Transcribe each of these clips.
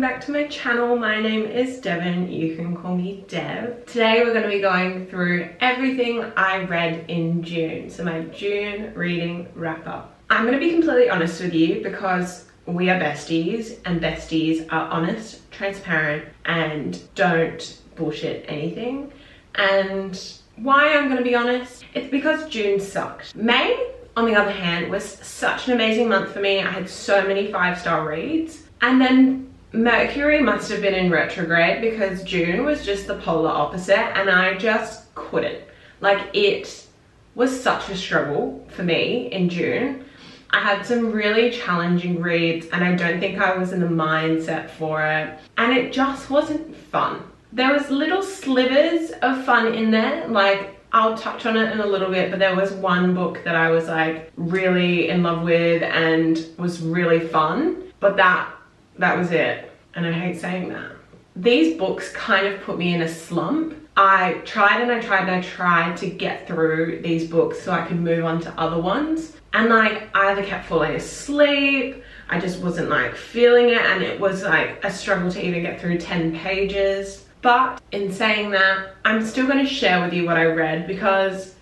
back to my channel. My name is Devon, you can call me Dev. Today we're going to be going through everything I read in June, so my June reading wrap up. I'm going to be completely honest with you because we are besties and besties are honest, transparent and don't bullshit anything. And why I'm going to be honest, it's because June sucked. May, on the other hand, was such an amazing month for me. I had so many 5-star reads. And then Mercury must have been in retrograde because June was just the polar opposite and I just couldn't. Like, it was such a struggle for me in June. I had some really challenging reads and I don't think I was in the mindset for it. And it just wasn't fun. There was little slivers of fun in there, like I'll touch on it in a little bit, but there was one book that I was like really in love with and was really fun, but that was it. And I hate saying that. These books kind of put me in a slump. I tried and I tried and I tried to get through these books so I could move on to other ones. And like, I either kept falling asleep, I just wasn't like feeling it, and it was like a struggle to even get through 10 pages. But in saying that, I'm still going to share with you what I read because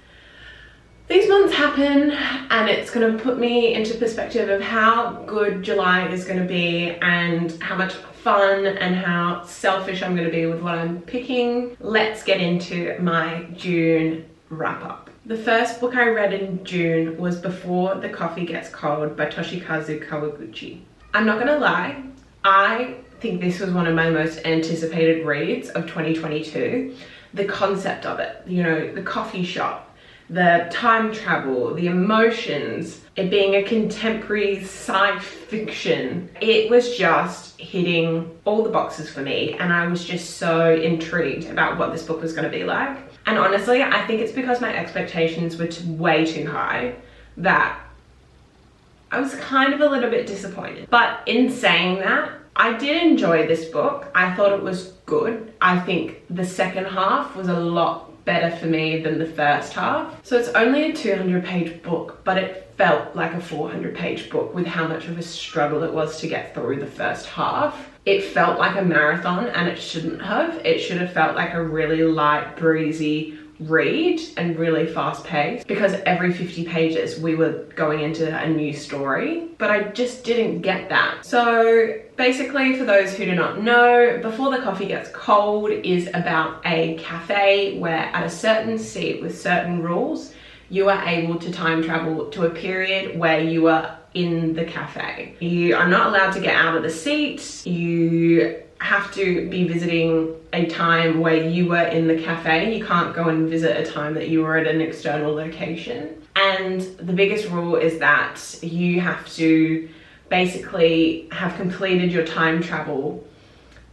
these months happen and it's going to put me into perspective of how good July is going to be and how much fun and how selfish I'm going to be with what I'm picking. Let's get into my June wrap up. The first book I read in June was Before the Coffee Gets Cold by Toshikazu Kawaguchi. I'm not going to lie, I think this was one of my most anticipated reads of 2022. The concept of it, you know, the coffee shop, the time travel, the emotions, it being a contemporary sci fiction. It was just hitting all the boxes for me and I was just so intrigued about what this book was going to be like. And honestly, I think it's because my expectations were way too high that I was kind of a little bit disappointed. But in saying that, I did enjoy this book. I thought it was good. I think the second half was a lot better for me than the first half. So it's only a 200-page book, but it felt like a 400-page book with how much of a struggle it was to get through the first half. It felt like a marathon and it shouldn't have. It should have felt like a really light, breezy read and really fast paced because every 50 pages we were going into a new story, but I just didn't get that. So basically, for those who do not know, Before the Coffee Gets Cold is about a cafe where at a certain seat with certain rules you are able to time travel to a period where you are in the cafe. You are not allowed to get out of the seat. You have to be visiting a time where you were in the cafe. You can't go and visit a time that you were at an external location. And the biggest rule is that you have to basically have completed your time travel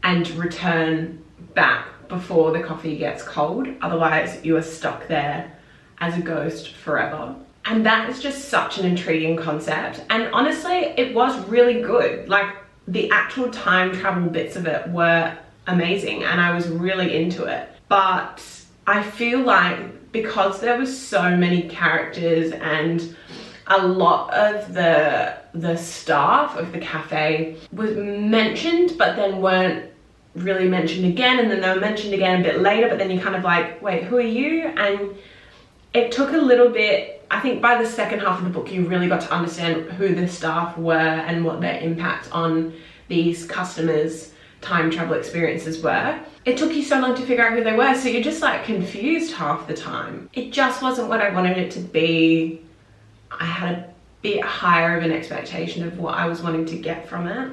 and return back before the coffee gets cold. Otherwise, you are stuck there as a ghost forever. And that is just such an intriguing concept. And honestly, it was really good. Like, the actual time travel bits of it were amazing and I was really into it. But I feel like because there was so many characters and a lot of the staff of the cafe was mentioned but then weren't really mentioned again, and then they were mentioned again a bit later, but then you kind of like, wait, who are you? And it took a little bit. I think by the second half of the book, you really got to understand who the staff were and what their impact on these customers' time travel experiences were. It took you so long to figure out who they were, so you're just like confused half the time. It just wasn't what I wanted it to be. I had a bit higher of an expectation of what I was wanting to get from it.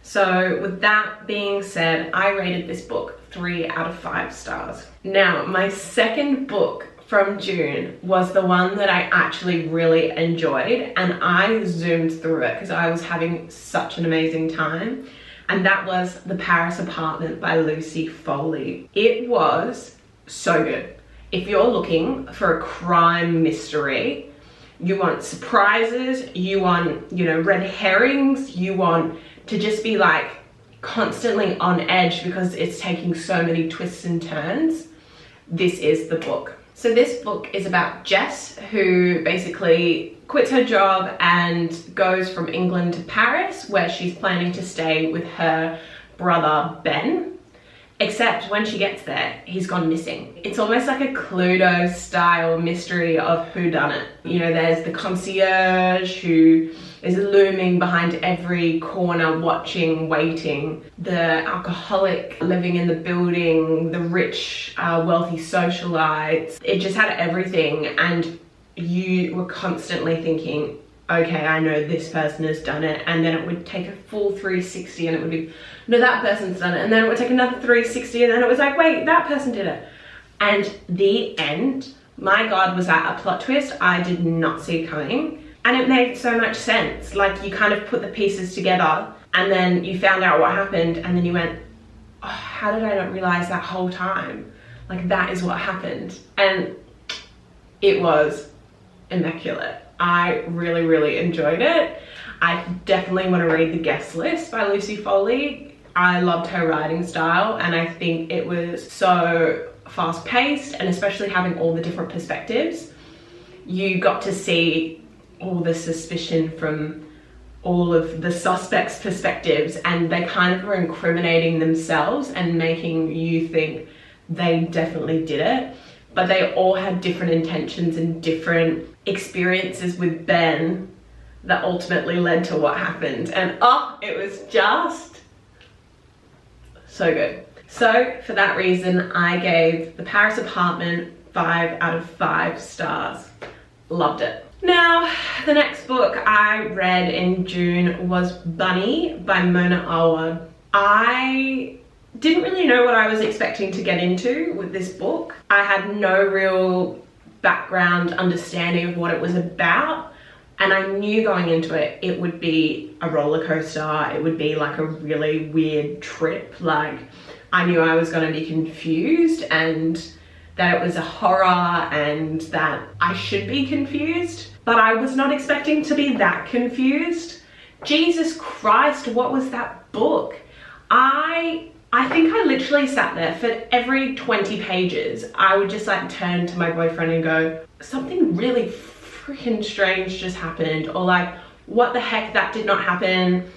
So with that being said, I rated this book 3 out of 5 stars. Now, my second book from June was the one that I actually really enjoyed, and I zoomed through it because I was having such an amazing time, and that was The Paris Apartment by Lucy Foley. It was so good. If you're looking for a crime mystery, you want surprises, you want, you know, red herrings, you want to just be like constantly on edge because it's taking so many twists and turns, this is the book. So this book is about Jess, who basically quits her job and goes from England to Paris, where she's planning to stay with her brother Ben. Except when she gets there, he's gone missing. It's almost like a Cluedo style mystery of whodunit. You know, there's the concierge who is looming behind every corner, watching, waiting. The alcoholic living in the building, the rich, wealthy socialites. It just had everything, and you were constantly thinking, okay, I know this person has done it, and then it would take a full 360 and it would be, no, that person's done it, and then it would take another 360 and then it was like, wait, that person did it. And the end, my God, was that a plot twist I did not see coming. And it made so much sense. Like, you kind of put the pieces together and then you found out what happened and then you went, oh, how did I not realize that whole time? Like, that is what happened. And it was immaculate. I really, really enjoyed it. I definitely want to read The Guest List by Lucy Foley. I loved her writing style, and I think it was so fast paced, and especially having all the different perspectives. You got to see all the suspicion from all of the suspects' perspectives, and they kind of were incriminating themselves and making you think they definitely did it. But they all had different intentions and different experiences with Ben that ultimately led to what happened. And oh, it was just so good. So for that reason, I gave The Paris Apartment 5 out of 5 stars. Loved it. Now, the next book I read in June was Bunny by Mona Awad. I didn't really know what I was expecting to get into with this book. I had no real background understanding of what it was about, and I knew going into it, it would be a roller coaster. It would be like a really weird trip. Like, I knew I was going to be confused and that it was a horror and that I should be confused, but I was not expecting to be that confused. Jesus Christ, what was that book? I think I literally sat there for every 20 pages. I would just like turn to my boyfriend and go, something really freaking strange just happened, or like, what the heck, that did not happen.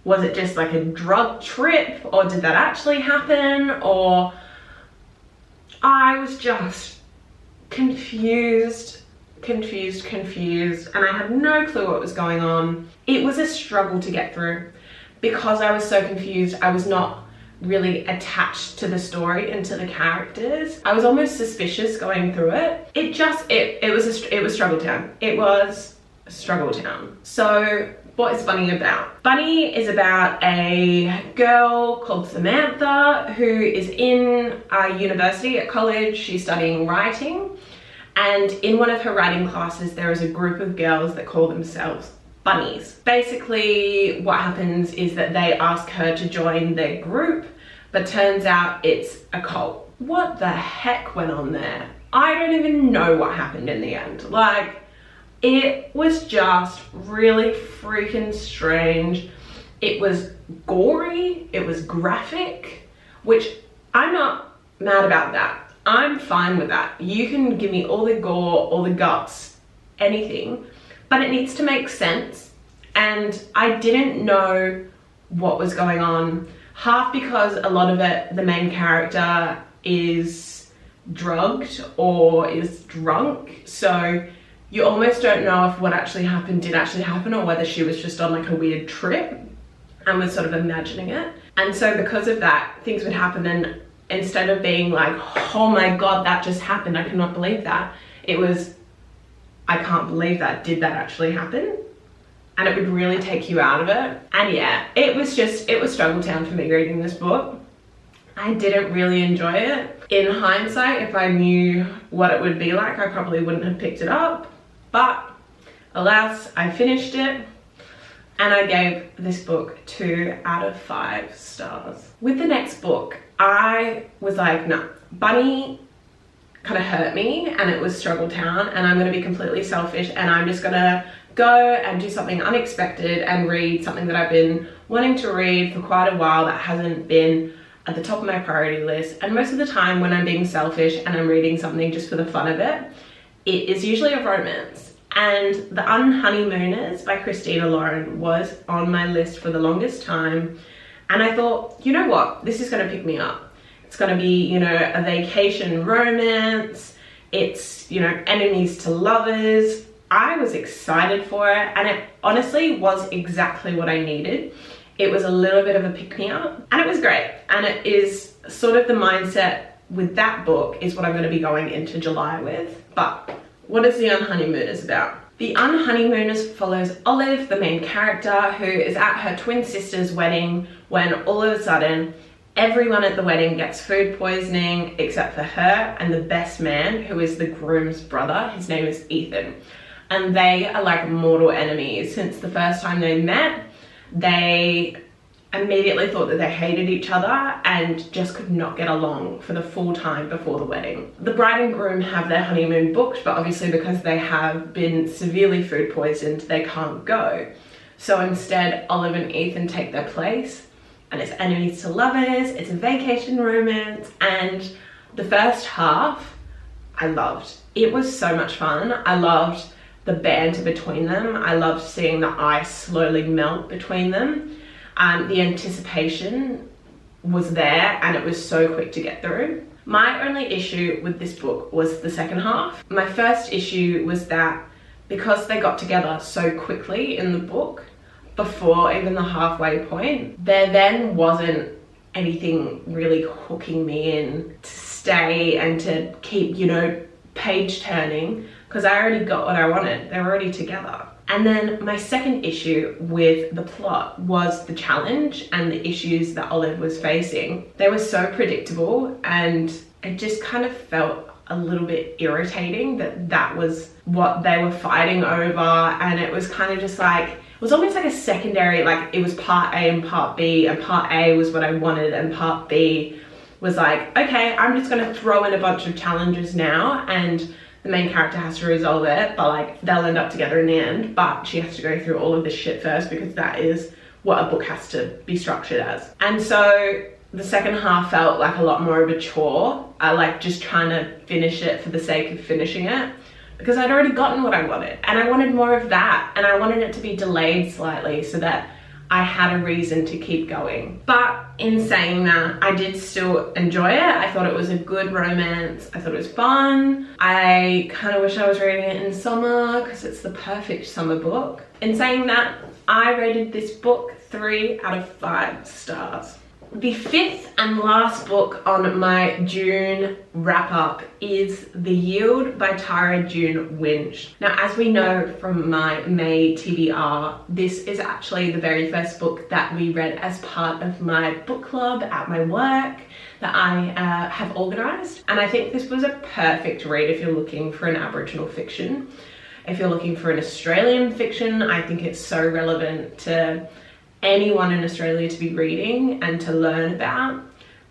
Was it just like a drug trip, or did that actually happen? Or I was just confused, and I had no clue what was going on. It was a struggle to get through because I was so confused. I was not really attached to the story and to the characters. I was almost suspicious going through it. It was struggle town. It was struggle town. So what is Bunny about? Bunny is about a girl called Samantha who is in a university at college. She's studying writing, and in one of her writing classes there is a group of girls that call themselves bunnies. Basically what happens is that they ask her to join their group, but turns out it's a cult. What the heck went on there? I don't even know what happened in the end. Like, it was just really freaking strange. It was gory, it was graphic, which I'm not mad about that. I'm fine with that. You can give me all the gore, all the guts, anything, but it needs to make sense. And I didn't know what was going on, half because a lot of it, the main character is drugged or is drunk, so you almost don't know if what actually happened did actually happen, or whether she was just on like a weird trip and was sort of imagining it. And so because of that, things would happen, and instead of being like, oh my God, that just happened, I cannot believe that, it was, I can't believe that, did that actually happen? And it would really take you out of it. And yeah, it was struggle town for me reading this book. I didn't really enjoy it. In hindsight, if I knew what it would be like, I probably wouldn't have picked it up. But alas, I finished it, and I gave this book 2 out of 5 stars. With the next book, I was like, no, Bunny kind of hurt me, and it was struggle town, and I'm going to be completely selfish, and I'm just going to go and do something unexpected and read something that I've been wanting to read for quite a while that hasn't been at the top of my priority list. And most of the time when I'm being selfish and I'm reading something just for the fun of it, it is usually a romance. And The Honeymooners by Christina Lauren was on my list for the longest time, And I thought, you know what, this is going to pick me up. It's going to be, you know, a vacation romance. It's, you know, enemies to lovers. I was excited for it, and it honestly was exactly what I needed. It was a little bit of a pick-me-up, and it was great. And it is sort of the mindset with that book is what I'm going to be going into July with. But what is The Honeymooners about? The Honeymooners follows Olive, the main character, who is at her twin sister's wedding when all of a sudden everyone at the wedding gets food poisoning except for her and the best man, who is the groom's brother. His name is Ethan. And they are like mortal enemies. Since the first time they met, they immediately thought that they hated each other and just could not get along for the full time before the wedding. The bride and groom have their honeymoon booked, but obviously because they have been severely food poisoned, they can't go. So instead, Olive and Ethan take their place, and it's enemies to lovers, it's a vacation romance, and the first half I loved. It was so much fun. I loved the banter between them. I loved seeing the ice slowly melt between them. The anticipation was there, and it was so quick to get through. My only issue with this book was the second half. My first issue was that because they got together so quickly in the book, before even the halfway point, there then wasn't anything really hooking me in to stay and to keep, you know, page turning, because I already got what I wanted. They were already together. And then my second issue with the plot was the challenge and the issues that Olive was facing. They were so predictable, and it just kind of felt a little bit irritating that that was what they were fighting over. And it was kind of just like, it was almost like a secondary, like it was part A and part B, and part A was what I wanted and part B was like, okay, I'm just gonna throw in a bunch of challenges now and the main character has to resolve it, but like they'll end up together in the end, but she has to go through all of this shit first, because that is what a book has to be structured as. And so the second half felt like a lot more of a chore. I like just trying to finish it for the sake of finishing it, because I'd already gotten what I wanted, and I wanted more of that, and I wanted it to be delayed slightly so that I had a reason to keep going. But in saying that, I did still enjoy it. I thought it was a good romance. I thought it was fun. I kind of wish I was reading it in summer, because it's the perfect summer book. In saying that, I rated this book 3 out of 5 stars. The fifth and last book on my June wrap up is The Yield by Tara June Winch. Now, as we know from my May TBR, this is actually the very first book that we read as part of my book club at my work that I have organised. And I think this was a perfect read if you're looking for an Aboriginal fiction. If you're looking for an Australian fiction, I think it's so relevant to anyone in Australia to be reading and to learn about.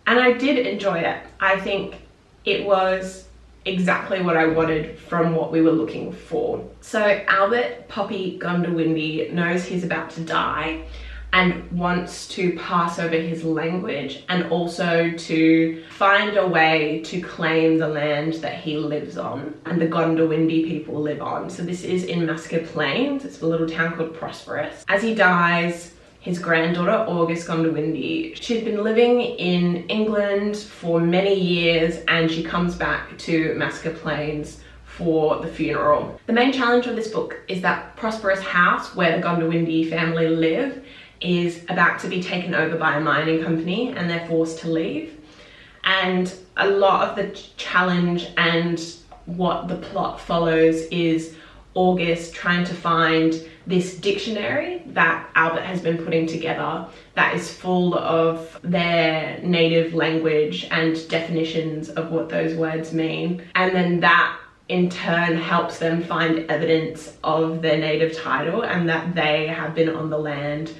And I did enjoy it. I think it was exactly what I wanted from what we were looking for. So Albert Poppy Gundawindi knows he's about to die and wants to pass over his language and also to find a way to claim the land that he lives on and the Gundawindi people live on. So this is in Maska Plains. It's a little town called Prosperous. As he dies, his granddaughter, August Gundawindi, she's been living in England for many years, and she comes back to Maska Plains for the funeral. The main challenge of this book is that Prosperous house, where the Gundawindi family live, is about to be taken over by a mining company, and they're forced to leave. And a lot of the challenge and what the plot follows is August trying to find this dictionary that Albert has been putting together that is full of their native language and definitions of what those words mean. And then that in turn helps them find evidence of their native title and that they have been on the land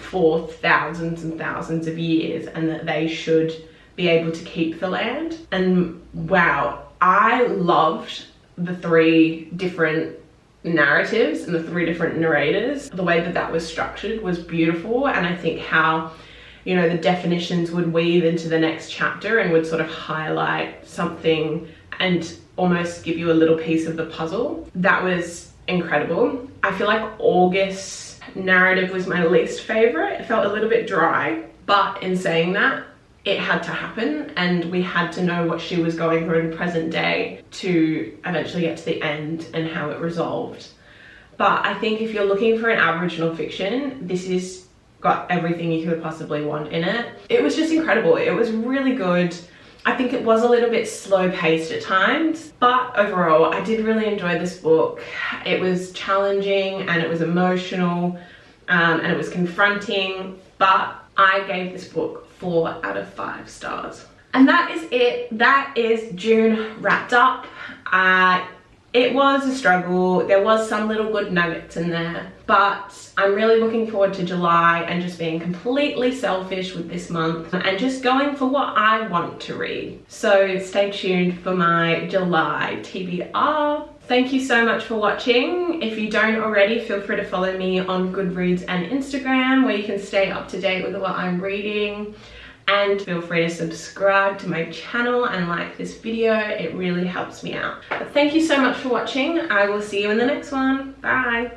for thousands and thousands of years, and that they should be able to keep the land. And wow, I loved the 3 different narratives and the 3 different narrators. The way that that was structured was beautiful, and I think how, you know, the definitions would weave into the next chapter and would sort of highlight something and almost give you a little piece of the puzzle. That was incredible. I feel like August's narrative was my least favorite. It felt a little bit dry. But in saying that, it had to happen, and we had to know what she was going through in present day to eventually get to the end and how it resolved. But I think if you're looking for an Aboriginal fiction, this is got everything you could possibly want in it. It was just incredible. It was really good. I think it was a little bit slow paced at times, but overall I did really enjoy this book. It was challenging and it was emotional, and it was confronting, but I gave this book 4 out of 5 stars. And that is it. That is June wrapped up. It was a struggle. There was some little good nuggets in there, but I'm really looking forward to July and just being completely selfish with this month and just going for what I want to read. So stay tuned for my July TBR. Thank you so much for watching. If you don't already, feel free to follow me on Goodreads and Instagram, where you can stay up to date with what I'm reading. And feel free to subscribe to my channel and like this video. It really helps me out. But thank you so much for watching. I will see you in the next one. Bye.